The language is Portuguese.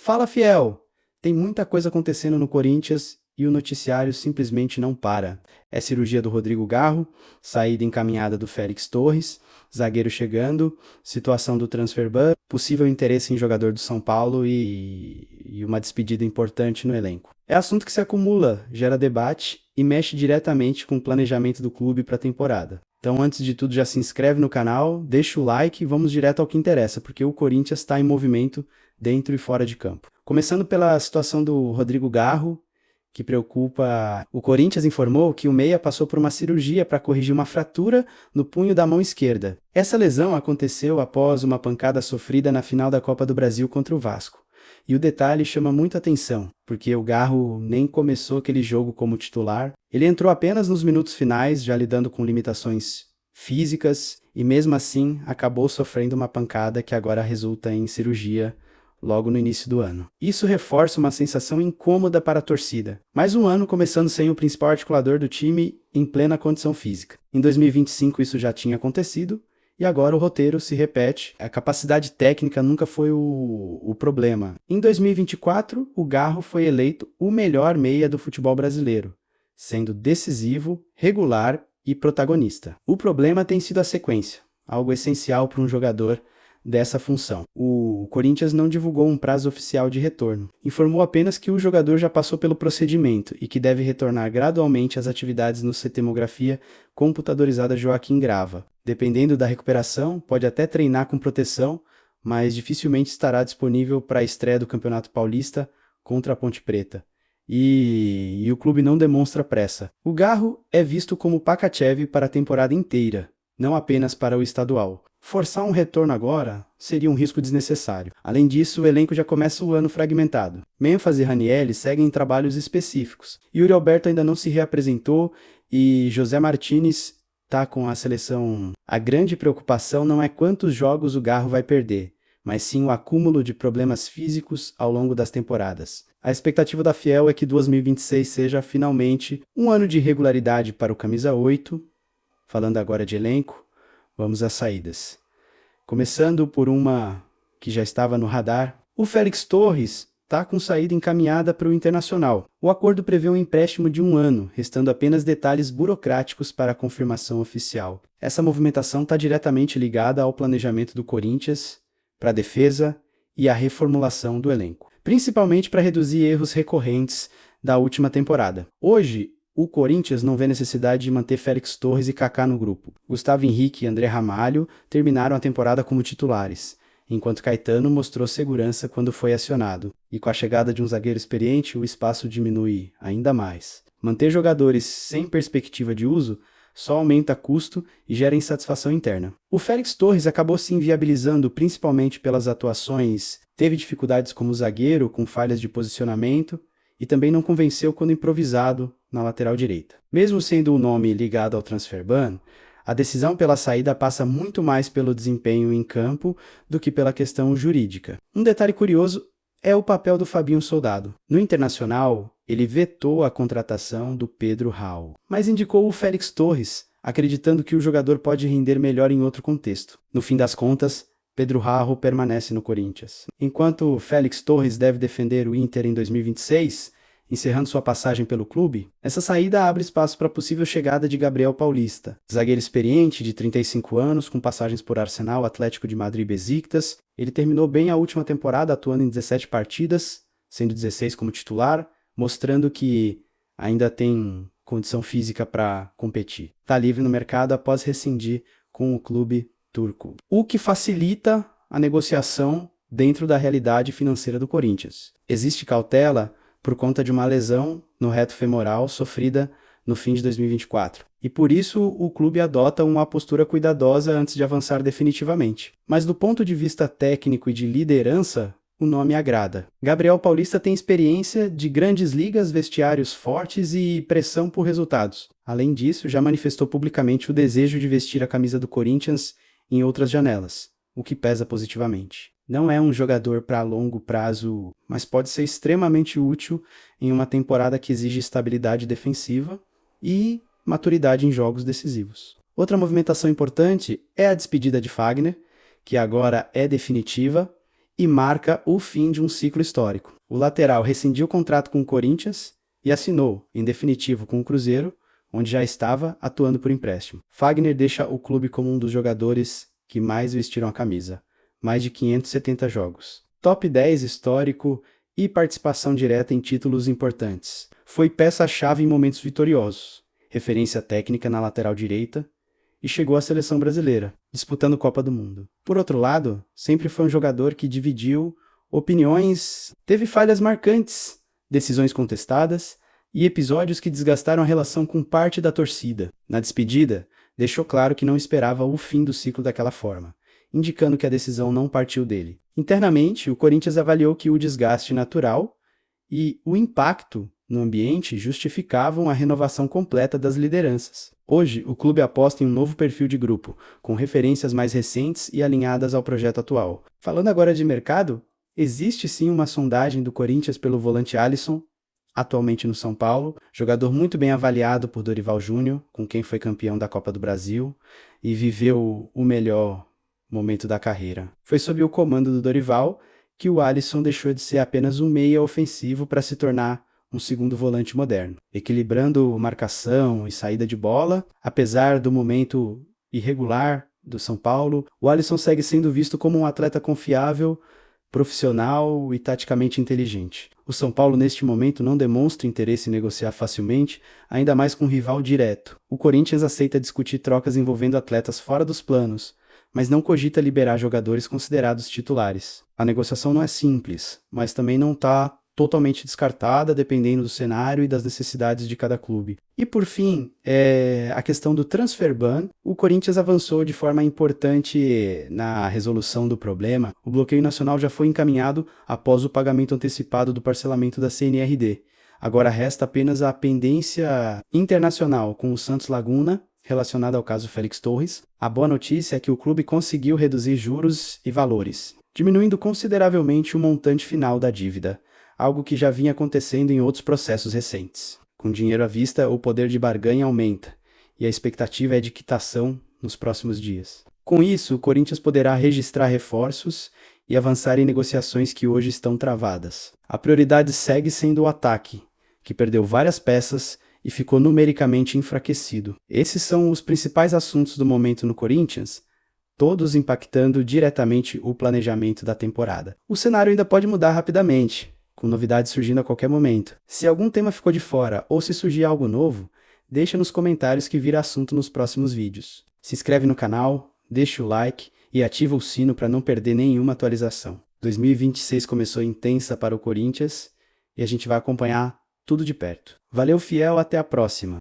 Fala, fiel! Tem muita coisa acontecendo no Corinthians e o noticiário simplesmente não para. É cirurgia do Rodrigo Garro, saída encaminhada do Félix Torres, zagueiro chegando, situação do transfer ban, possível interesse em jogador do São Paulo e uma despedida importante no elenco. É assunto que se acumula, gera debate e mexe diretamente com o planejamento do clube para a temporada. Então, antes de tudo, já se inscreve no canal, deixa o like e vamos direto ao que interessa, porque o Corinthians está em movimento dentro e fora de campo. Começando pela situação do Rodrigo Garro, que preocupa. O Corinthians informou que o meia passou por uma cirurgia para corrigir uma fratura no punho da mão esquerda. Essa lesão aconteceu após uma pancada sofrida na final da Copa do Brasil contra o Vasco. E o detalhe chama muita atenção, porque o Garro nem começou aquele jogo como titular. Ele entrou apenas nos minutos finais, já lidando com limitações físicas, e mesmo assim acabou sofrendo uma pancada que agora resulta em cirurgia logo no início do ano. Isso reforça uma sensação incômoda para a torcida. Mais um ano começando sem o principal articulador do time em plena condição física. Em 2025 isso já tinha acontecido, e agora o roteiro se repete. A capacidade técnica nunca foi o problema. Em 2024, o Garro foi eleito o melhor meia do futebol brasileiro, sendo decisivo, regular e protagonista. O problema tem sido a sequência, algo essencial para um jogador dessa função. O Corinthians não divulgou um prazo oficial de retorno. Informou apenas que o jogador já passou pelo procedimento e que deve retornar gradualmente às atividades no CT computadorizada Joaquim Grava. Dependendo da recuperação, pode até treinar com proteção, mas dificilmente estará disponível para a estreia do Campeonato Paulista contra a Ponte Preta. E o clube não demonstra pressa. O Garro é visto como Pakachev para a temporada inteira, não apenas para o estadual. Forçar um retorno agora seria um risco desnecessário. Além disso, o elenco já começa o ano fragmentado. Memphis e Ranieri seguem em trabalhos específicos. Yuri Alberto ainda não se reapresentou e José Martinez está com a seleção. A grande preocupação não é quantos jogos o Garro vai perder, mas sim o acúmulo de problemas físicos ao longo das temporadas. A expectativa da Fiel é que 2026 seja finalmente um ano de regularidade para o camisa 8. Falando agora de elenco, vamos às saídas. Começando por uma que já estava no radar, o Félix Torres está com saída encaminhada para o Internacional. O acordo prevê um empréstimo de 1 ano, restando apenas detalhes burocráticos para a confirmação oficial. Essa movimentação está diretamente ligada ao planejamento do Corinthians para a defesa e a reformulação do elenco, principalmente para reduzir erros recorrentes da última temporada. Hoje, o Corinthians não vê necessidade de manter Félix Torres e Kaká no grupo. Gustavo Henrique e André Ramalho terminaram a temporada como titulares, enquanto Caetano mostrou segurança quando foi acionado. E com a chegada de um zagueiro experiente, o espaço diminui ainda mais. Manter jogadores sem perspectiva de uso só aumenta custo e gera insatisfação interna. O Félix Torres acabou se inviabilizando principalmente pelas atuações, teve dificuldades como zagueiro, com falhas de posicionamento, e também não convenceu quando improvisado na lateral direita. Mesmo sendo o nome ligado ao transfer ban, a decisão pela saída passa muito mais pelo desempenho em campo do que pela questão jurídica. Um detalhe curioso é o papel do Fabinho Soldado. No Internacional, ele vetou a contratação do Pedro Raul, mas indicou o Félix Torres, acreditando que o jogador pode render melhor em outro contexto. No fim das contas, Pedro Raul permanece no Corinthians. Enquanto Félix Torres deve defender o Inter em 2026, encerrando sua passagem pelo clube, essa saída abre espaço para a possível chegada de Gabriel Paulista, zagueiro experiente de 35 anos, com passagens por Arsenal, Atlético de Madrid e Besiktas. Ele terminou bem a última temporada, atuando em 17 partidas, sendo 16 como titular, mostrando que ainda tem condição física para competir. Está livre no mercado após rescindir com o clube turco, o que facilita a negociação dentro da realidade financeira do Corinthians. Existe cautela por conta de uma lesão no reto femoral sofrida no fim de 2024. E por isso o clube adota uma postura cuidadosa antes de avançar definitivamente. Mas do ponto de vista técnico e de liderança, o nome agrada. Gabriel Paulista tem experiência de grandes ligas, vestiários fortes e pressão por resultados. Além disso, já manifestou publicamente o desejo de vestir a camisa do Corinthians em outras janelas, o que pesa positivamente. Não é um jogador para longo prazo, mas pode ser extremamente útil em uma temporada que exige estabilidade defensiva e maturidade em jogos decisivos. Outra movimentação importante é a despedida de Fagner, que agora é definitiva e marca o fim de um ciclo histórico. O lateral rescindiu o contrato com o Corinthians e assinou, em definitivo, com o Cruzeiro, onde já estava atuando por empréstimo. Fagner deixa o clube como um dos jogadores que mais vestiram a camisa, mais de 570 jogos. Top 10 histórico e participação direta em títulos importantes. Foi peça-chave em momentos vitoriosos, referência técnica na lateral direita, e chegou à seleção brasileira, disputando Copa do Mundo. Por outro lado, sempre foi um jogador que dividiu opiniões, teve falhas marcantes, decisões contestadas e episódios que desgastaram a relação com parte da torcida. Na despedida, deixou claro que não esperava o fim do ciclo daquela forma, indicando que a decisão não partiu dele. Internamente, o Corinthians avaliou que o desgaste natural e o impacto no ambiente justificavam a renovação completa das lideranças. Hoje, o clube aposta em um novo perfil de grupo, com referências mais recentes e alinhadas ao projeto atual. Falando agora de mercado, existe sim uma sondagem do Corinthians pelo volante Alisson, atualmente no São Paulo, jogador muito bem avaliado por Dorival Júnior, com quem foi campeão da Copa do Brasil e viveu o melhor momento da carreira. Foi sob o comando do Dorival que o Alisson deixou de ser apenas um meia ofensivo para se tornar um segundo volante moderno, equilibrando marcação e saída de bola. Apesar do momento irregular do São Paulo, o Alisson segue sendo visto como um atleta confiável, profissional e taticamente inteligente. O São Paulo neste momento não demonstra interesse em negociar facilmente, ainda mais com um rival direto. O Corinthians aceita discutir trocas envolvendo atletas fora dos planos, mas não cogita liberar jogadores considerados titulares. A negociação não é simples, mas também não está totalmente descartada, dependendo do cenário e das necessidades de cada clube. E por fim, a questão do transfer ban. O Corinthians avançou de forma importante na resolução do problema. O bloqueio nacional já foi encaminhado após o pagamento antecipado do parcelamento da CNRD. Agora resta apenas a pendência internacional com o Santos Laguna, relacionada ao caso Félix Torres. A boa notícia é que o clube conseguiu reduzir juros e valores, diminuindo consideravelmente o montante final da dívida, algo que já vinha acontecendo em outros processos recentes. Com dinheiro à vista, o poder de barganha aumenta, e a expectativa é de quitação nos próximos dias. Com isso, o Corinthians poderá registrar reforços e avançar em negociações que hoje estão travadas. A prioridade segue sendo o ataque, que perdeu várias peças e ficou numericamente enfraquecido. Esses são os principais assuntos do momento no Corinthians, todos impactando diretamente o planejamento da temporada. O cenário ainda pode mudar rapidamente, com novidades surgindo a qualquer momento. Se algum tema ficou de fora ou se surgir algo novo, deixa nos comentários que vira assunto nos próximos vídeos. Se inscreve no canal, deixa o like e ativa o sino para não perder nenhuma atualização. 2026 começou intensa para o Corinthians e a gente vai acompanhar tudo de perto. Valeu, fiel, até a próxima!